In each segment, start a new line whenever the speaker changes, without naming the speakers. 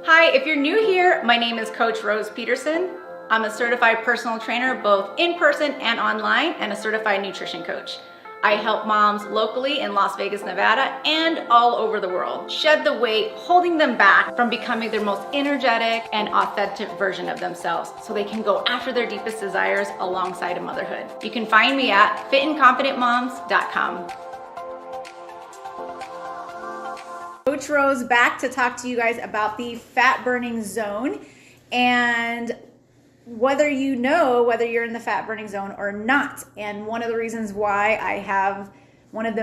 Hi, if you're new here, my name is Coach Rose Peterson. I'm a certified personal trainer, both in person and online, and a certified nutrition coach. I help moms locally in Las Vegas, Nevada, and all over the world shed the weight holding them back from becoming their most energetic and authentic version of themselves so they can go after their deepest desires alongside of motherhood. You can find me at fitandconfidentmoms.com. Coach Rose back to talk to you guys about the fat burning zone, and whether you know whether you're in the fat burning zone or not. And one of the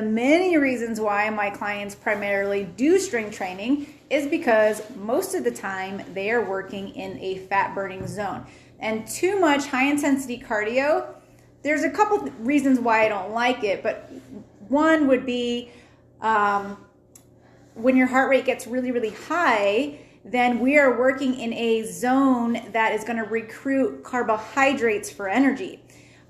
many reasons why my clients primarily do strength training is because most of the time they are working in a fat burning zone. And too much high intensity cardio, there's a couple reasons why I don't like it, but one would be when your heart rate gets really, really high, then we are working in a zone that is going to recruit carbohydrates for energy.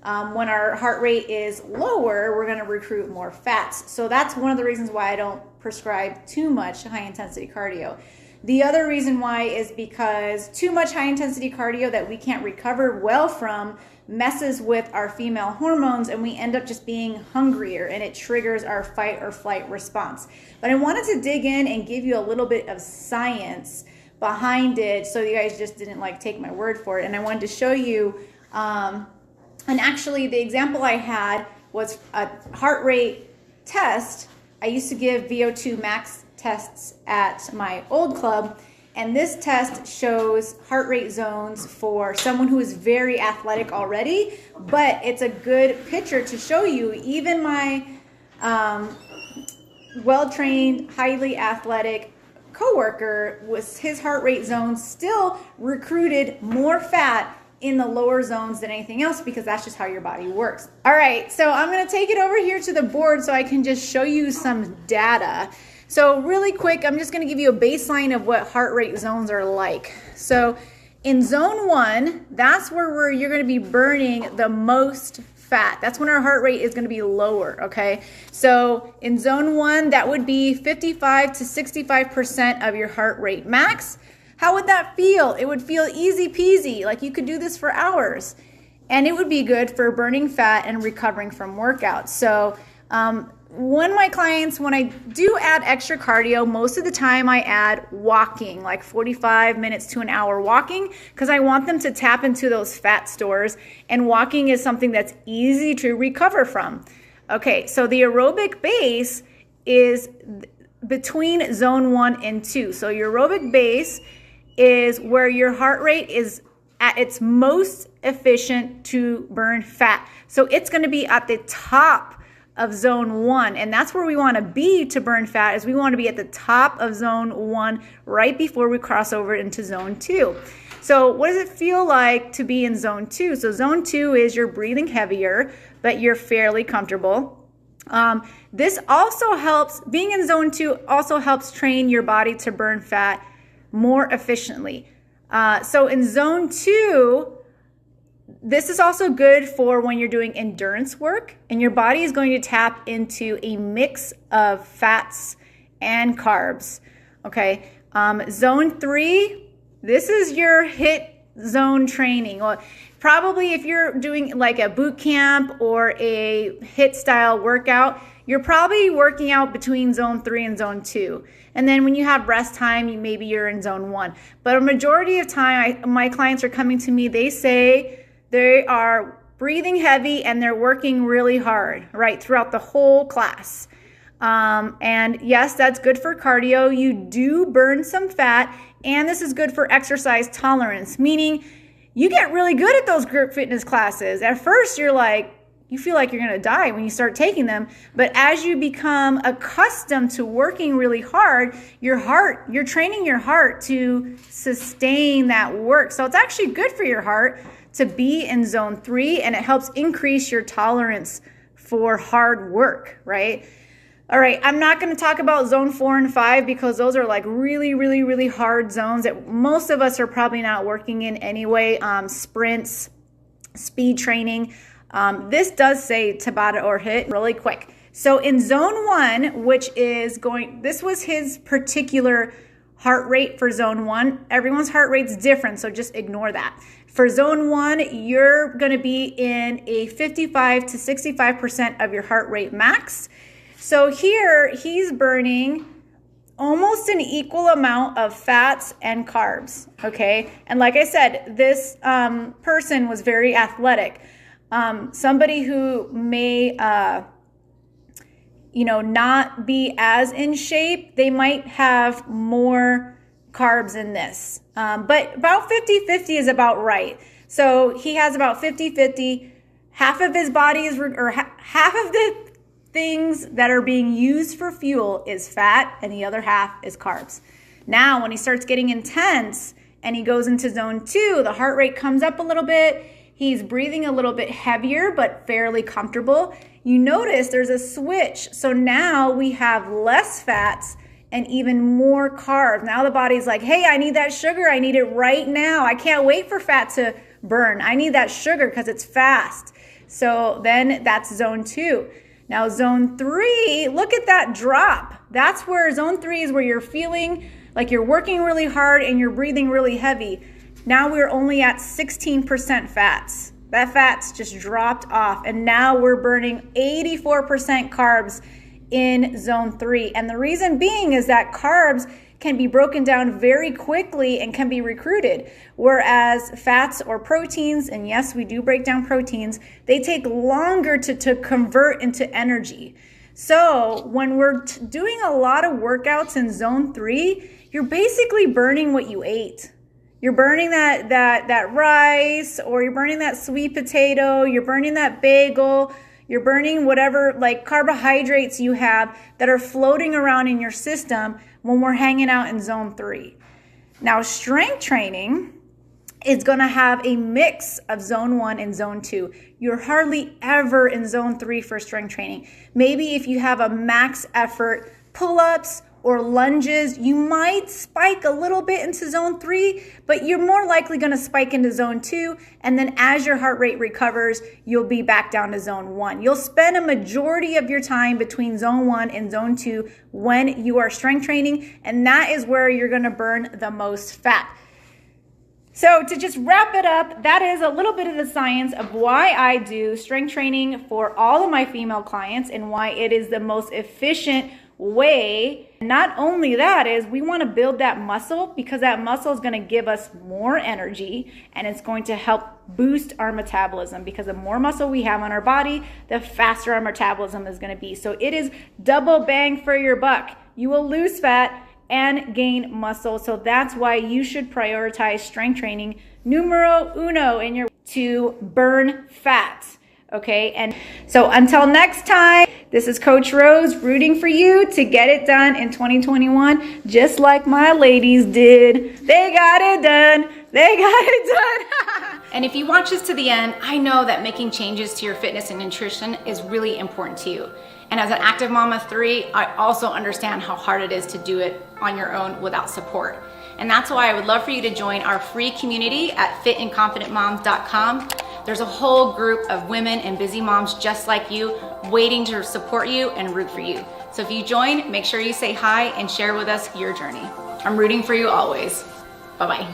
When our heart rate is lower, we're going to recruit more fats. So that's one of the reasons why I don't prescribe too much high intensity cardio. The other reason why is because too much high intensity cardio that we can't recover well from messes with our female hormones, and we end up just being hungrier, and it triggers our fight or flight response. But I wanted to dig in and give you a little bit of science behind it so you guys just didn't take my word for it. And I wanted to show you, and actually the example I had was a heart rate test. I used to give VO2 max tests at my old club, and this test shows heart rate zones for someone who is very athletic already, but it's a good picture to show you even my well-trained, highly athletic coworker, was his heart rate zone still recruited more fat in the lower zones than anything else, because that's just how your body works. All right, so I'm gonna take it over here to the board so I can just show you some data. So really quick, I'm just gonna give you a baseline of what heart rate zones are like. So in zone 1, that's where you're gonna be burning the most fat. That's when our heart rate is gonna be lower, okay? So in zone 1, that would be 55 to 65% of your heart rate max. How would that feel? It would feel easy peasy, like you could do this for hours. And it would be good for burning fat and recovering from workouts. So when I do add extra cardio, most of the time I add walking, like 45 minutes to an hour walking, because I want them to tap into those fat stores, and walking is something that's easy to recover from. Okay, so the aerobic base is between zone 1 and 2. So your aerobic base is where your heart rate is at its most efficient to burn fat. So it's going to be at the top of zone 1, and that's where we want to be to burn fat. Is we want to be at the top of zone 1 right before we cross over into zone 2. So what does it feel like to be in zone 2? So zone 2 is you're breathing heavier, but you're fairly comfortable. This also helps, being in zone 2 also helps train your body to burn fat more efficiently. So in zone 2, this is also good for when you're doing endurance work, and your body is going to tap into a mix of fats and carbs. Okay. Zone 3, this is your HIIT zone training. Well, probably if you're doing like a boot camp or a HIIT style workout, you're probably working out between zone 3 and zone 2. And then when you have rest time, maybe you're in zone 1. But a majority of time, my clients are coming to me, they say they are breathing heavy and they're working really hard, right, throughout the whole class. And yes, that's good for cardio. You do burn some fat, and this is good for exercise tolerance, meaning you get really good at those group fitness classes. At first, you feel like you're gonna die when you start taking them, but as you become accustomed to working really hard, you're training your heart to sustain that work. So it's actually good for your heart to be in zone 3, and it helps increase your tolerance for hard work, right? All right, I'm not going to talk about zone 4 and 5 because those are like really, really, really hard zones that most of us are probably not working in anyway. Sprints, speed training. This does say Tabata or HIIT really quick. So in zone 1, which is this was his particular heart rate for zone 1. Everyone's heart rate's different, so just ignore that. For zone 1, you're going to be in a 55 to 65% of your heart rate max. So here he's burning almost an equal amount of fats and carbs, okay? And like I said, this person was very athletic. Somebody who may, not be as in shape, they might have more carbs in this. But about 50-50 is about right. So he has about 50-50. Half of his body is, half of the things that are being used for fuel is fat, and the other half is carbs. Now, when he starts getting intense and he goes into zone 2, the heart rate comes up a little bit. He's breathing a little bit heavier, but fairly comfortable. You notice there's a switch. So now we have less fats and even more carbs. Now the body's like, hey, I need that sugar. I need it right now. I can't wait for fat to burn. I need that sugar because it's fast. So then that's zone 2. Now zone 3, look at that drop. That's where zone 3 is, where you're feeling like you're working really hard and you're breathing really heavy. Now we're only at 16% fats. That fat's just dropped off. And now we're burning 84% carbs in zone 3. And the reason being is that carbs can be broken down very quickly and can be recruited. Whereas fats or proteins, and yes, we do break down proteins, they take longer to convert into energy. So when we're doing a lot of workouts in zone 3, you're basically burning what you ate. You're burning that rice, or you're burning that sweet potato, you're burning that bagel, you're burning whatever like carbohydrates you have that are floating around in your system when we're hanging out in zone 3. Now, strength training is going to have a mix of zone 1 and zone 2. You're hardly ever in zone 3 for strength training. Maybe if you have a max effort pull-ups or lunges, you might spike a little bit into zone 3, but you're more likely going to spike into zone 2. And then as your heart rate recovers, you'll be back down to zone 1. You'll spend a majority of your time between zone 1 and zone 2 when you are strength training. And that is where you're going to burn the most fat. So to just wrap it up, that is a little bit of the science of why I do strength training for all of my female clients and why it is the most efficient way. Not only that is we want to build that muscle, because that muscle is going to give us more energy and it's going to help boost our metabolism, because the more muscle we have on our body, the faster our metabolism is going to be. So it is double bang for your buck. You will lose fat and gain muscle. So that's why you should prioritize strength training numero uno in your to burn fat. Okay, and so until next time, this is Coach Rose rooting for you to get it done in 2021, just like my ladies did. They got it done. They got it done.
And if you watch this to the end, I know that making changes to your fitness and nutrition is really important to you. And as an active mom of 3, I also understand how hard it is to do it on your own without support. And that's why I would love for you to join our free community at fitandconfidentmoms.com. There's a whole group of women and busy moms just like you waiting to support you and root for you. So if you join, make sure you say hi and share with us your journey. I'm rooting for you always. Bye-bye.